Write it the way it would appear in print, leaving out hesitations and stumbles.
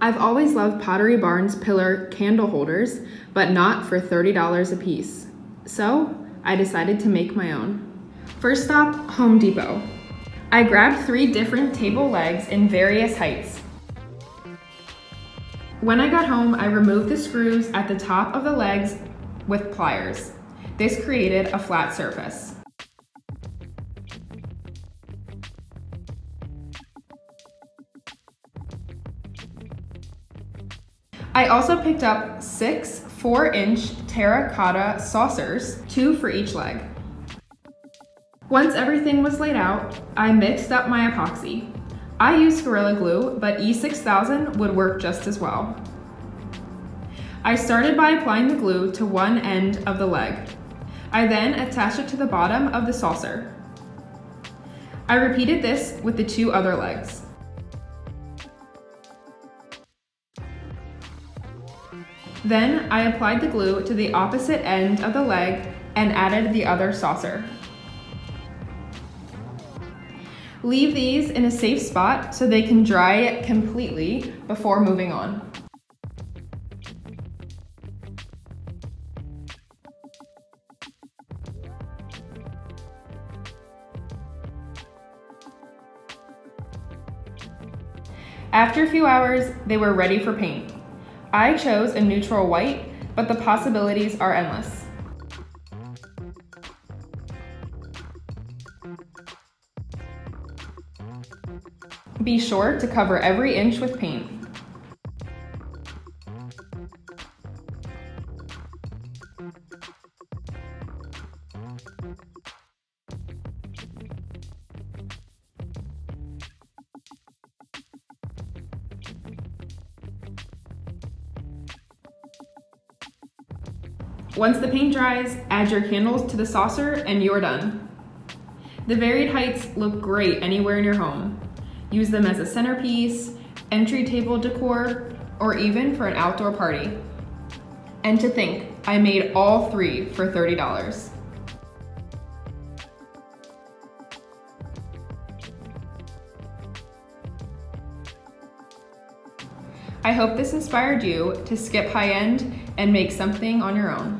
I've always loved Pottery Barn's pillar candle holders, but not for $30 a piece. So I decided to make my own. First stop, Home Depot. I grabbed 3 different table legs in various heights. When I got home, I removed the screws at the top of the legs with pliers. This created a flat surface. I also picked up 6 4-inch terracotta saucers, 2 for each leg. Once everything was laid out, I mixed up my epoxy. I used Gorilla Glue, but E6000 would work just as well. I started by applying the glue to one end of the leg. I then attached it to the bottom of the saucer. I repeated this with the 2 other legs. Then I applied the glue to the opposite end of the leg and added the other saucer. Leave these in a safe spot so they can dry completely before moving on. After a few hours, they were ready for paint. I chose a neutral white, but the possibilities are endless. Be sure to cover every inch with paint. Once the paint dries, add your candles to the saucer and you're done. The varied heights look great anywhere in your home. Use them as a centerpiece, entry table decor, or even for an outdoor party. And to think, I made all 3 for $30. I hope this inspired you to skip high-end and make something on your own.